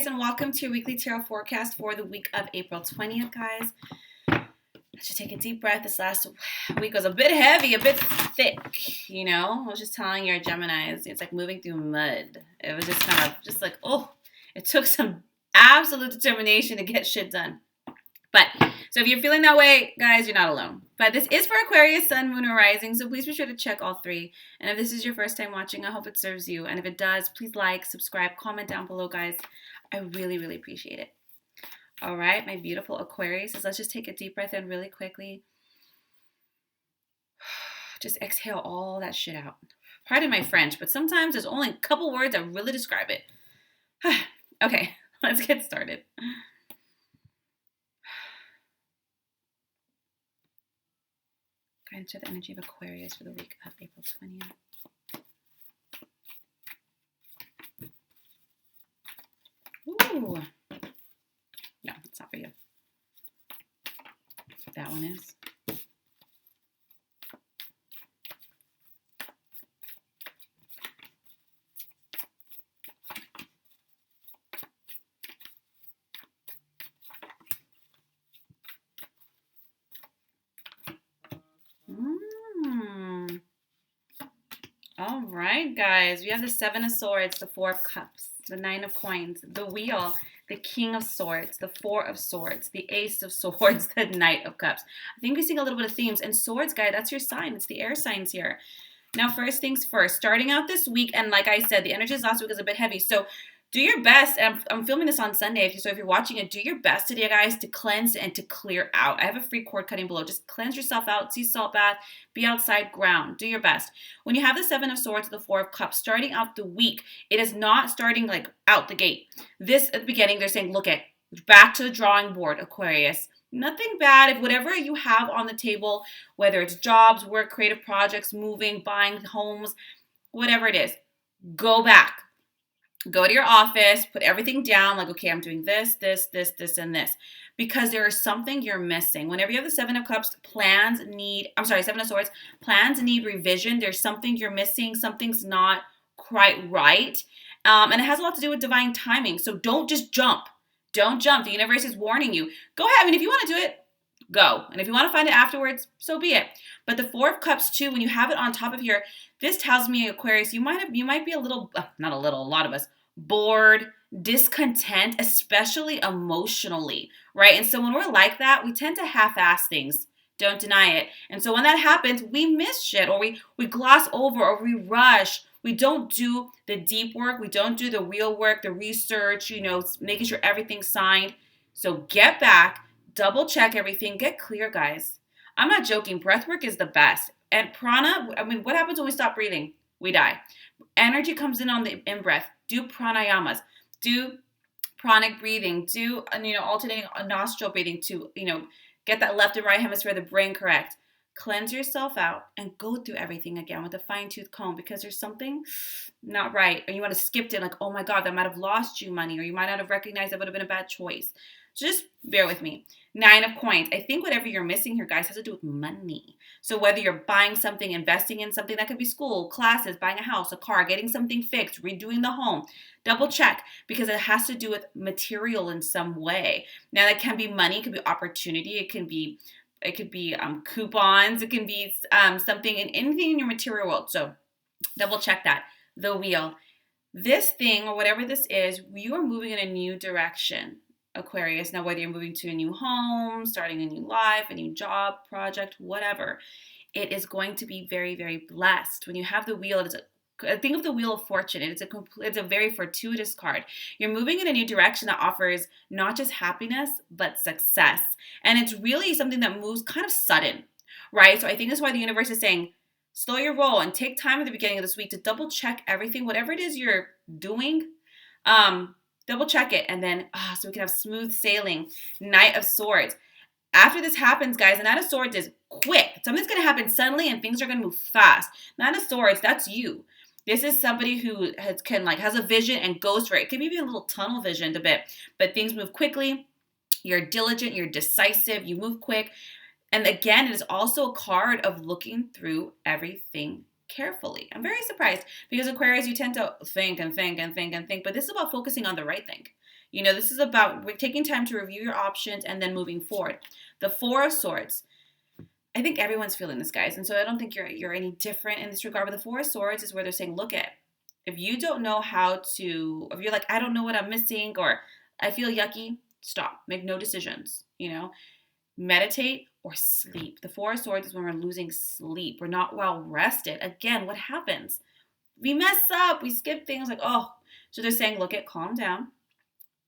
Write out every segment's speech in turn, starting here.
And welcome to your weekly tarot forecast for the week of April 20th, guys. Let's just take a deep breath. This last week was a bit heavy, a bit thick, you know? I was just telling your Geminis, it's like moving through mud. It was just kind of just like, oh, it took some absolute determination to get shit done. But, so if you're feeling that way, guys, you're not alone. But this is for Aquarius, Sun, Moon, or Rising, so please be sure to check all three. And if this is your first time watching, I hope it serves you. And if it does, please like, subscribe, comment down below, guys. I really, really appreciate it. All right, my beautiful Aquarius, let's just take a deep breath in really quickly. Just exhale all that shit out. Pardon my French, but sometimes there's only a couple words that really describe it. Okay, let's get started. Go into the energy of Aquarius for the week of April 20th. Ooh. No, it's not for you. That one is. All right, guys. We have the Seven of Swords, the Four of Cups, the Nine of Coins, the Wheel, the King of Swords, the Four of Swords, the Ace of Swords, the Knight of Cups. I think we're seeing a little bit of themes. And swords, guys, that's your sign. It's the air signs here. Now, first things first, starting out this week, and like I said, the energies last week is a bit heavy. So do your best, and I'm filming this on Sunday, so if you're watching it, do your best today, guys, to cleanse and to clear out. I have a free cord cutting below. Just cleanse yourself out, sea salt bath, be outside, ground. Do your best. When you have the Seven of Swords, the Four of Cups, starting out the week, it is not starting like out the gate. This, at the beginning, they're saying, look at, back to the drawing board, Aquarius. Nothing bad. If whatever you have on the table, whether it's jobs, work, creative projects, moving, buying homes, whatever it is, go back. Go to your office, put everything down, like, okay, I'm doing this, this, this, this, and this. Because there is something you're missing. Whenever you have the Seven of Cups, Seven of Swords, plans need revision. There's something you're missing. Something's not quite right. And it has a lot to do with divine timing. So don't just jump. Don't jump. The universe is warning you. Go ahead. I mean, if you want to do it, go. And if you want to find it afterwards, so be it. But the Four of Cups too, when you have it on top of here, this tells me, Aquarius, you might be a little, not a little, a lot of us, bored, discontent, especially emotionally, right? And so when we're like that, we tend to half-ass things. Don't deny it. And so when that happens, we miss shit, or we gloss over, or we rush. We don't do the deep work. We don't do the real work, the research, making sure everything's signed. So get back, double check everything, get clear, guys. I'm not joking. Breath work is the best. And prana, what happens when we stop breathing? We die. Energy comes in on the in-breath. Do pranayamas. Do pranic breathing. Do, alternating nostril breathing to, get that left and right hemisphere of the brain correct. Cleanse yourself out and go through everything again with a fine-tooth comb because there's something not right. Or you want to skip it like, oh my God, that might have lost you money, or you might not have recognized that would have been a bad choice. So just bear with me. Nine of Coins. I think whatever you're missing here, guys, has to do with money. So whether you're buying something, investing in something, that could be school, classes, buying a house, a car, getting something fixed, redoing the home, double check because it has to do with material in some way. Now that can be money, it could be opportunity, it could be coupons, it can be something in anything in your material world. So double check that. The Wheel. This thing or whatever this is, you are moving in a new direction, Aquarius. Now, whether you're moving to a new home, starting a new life, a new job, project, whatever, it is going to be very, very blessed. When you have the Wheel, think of the Wheel of Fortune. It's a very fortuitous card. You're moving in a new direction that offers not just happiness, but success. And it's really something that moves kind of sudden, right? So I think that's why the universe is saying, slow your roll and take time at the beginning of this week to double check everything, whatever it is you're doing. Double check it, and then, so we can have smooth sailing. Knight of Swords. After this happens, guys, the Knight of Swords is quick. Something's going to happen suddenly, and things are going to move fast. Knight of Swords, that's you. This is somebody who has a vision and goes for it. It can be even a little tunnel visioned a bit, but things move quickly. You're diligent, you're decisive, you move quick. And again, it is also a card of looking through everything carefully. I'm very surprised because Aquarius, you tend to think and think and think and think, but this is about focusing on the right thing. You know, this is about taking time to review your options and then moving forward. The Four of Swords. I think everyone's feeling this, guys. And so I don't think you're any different in this regard. But the Four of Swords is where they're saying, look at, if you don't know how to, if you're like, I don't know what I'm missing, or I feel yucky, stop. Make no decisions, you know. Meditate or sleep. The Four of Swords is when we're losing sleep. We're not well rested. Again, what happens? We mess up. We skip things like, oh. So they're saying, look at, calm down.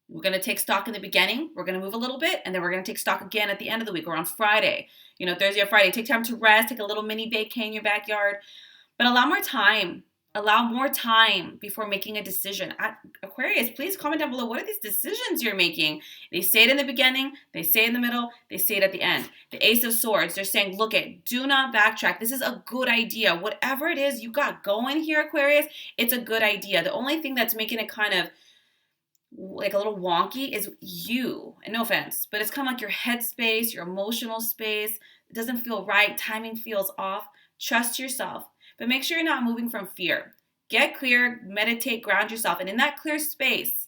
We're going to take stock in the beginning. We're going to move a little bit, and then we're going to take stock again at the end of the week or on Friday. You know, Thursday or Friday. Take time to rest. Take a little mini vacay in your backyard. But allow more time. Allow more time before making a decision. Aquarius, please comment down below. What are these decisions you're making? They say it in the beginning. They say it in the middle. They say it at the end. The Ace of Swords, they're saying, look it, do not backtrack. This is a good idea. Whatever it is you got going here, Aquarius, it's a good idea. The only thing that's making it kind of like a little wonky is you. And no offense, but it's kind of like your head space, your emotional space. It doesn't feel right. Timing feels off. Trust yourself. But make sure you're not moving from fear. Get clear, meditate, ground yourself. And in that clear space,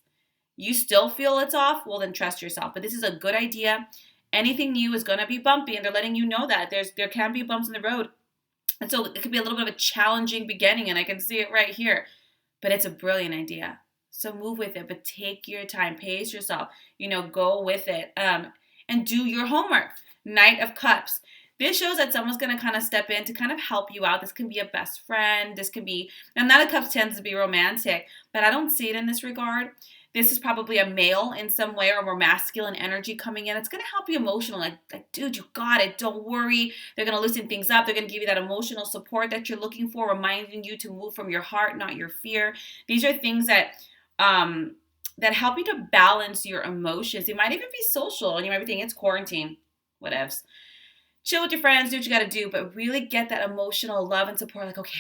you still feel it's off, well, then trust yourself. But this is a good idea. Anything new is going to be bumpy, and they're letting you know that. There can be bumps in the road. And so it could be a little bit of a challenging beginning, and I can see it right here. But it's a brilliant idea. So move with it, but take your time. Pace yourself. You know, go with it. And do your homework. Knight of Cups. This shows that someone's going to kind of step in to kind of help you out. This can be a best friend. This can be, and Knight of Cups tends to be romantic, but I don't see it in this regard. This is probably a male in some way or more masculine energy coming in. It's going to help you emotionally. Like, dude, you got it. Don't worry. They're going to loosen things up. They're going to give you that emotional support that you're looking for, reminding you to move from your heart, not your fear. These are things that help you to balance your emotions. It might even be social, and you might be thinking it's quarantine. Whatevs. Chill with your friends, do what you got to do, but really get that emotional love and support. Like, okay,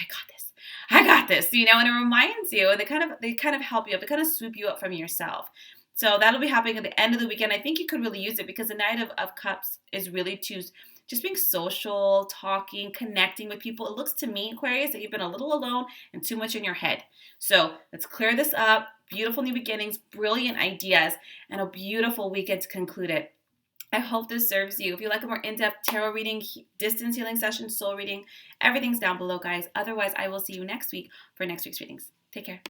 I got this, you know, and it reminds you, and they kind of help you up, they kind of swoop you up from yourself. So that'll be happening at the end of the weekend. I think you could really use it because the Knight of Cups is really to just being social, talking, connecting with people. It looks to me, Aquarius, that you've been a little alone and too much in your head. So let's clear this up. Beautiful new beginnings, brilliant ideas, and a beautiful weekend to conclude it. I hope this serves you. If you like a more in-depth tarot reading, distance healing session, soul reading, everything's down below, guys. Otherwise, I will see you next week for next week's readings. Take care.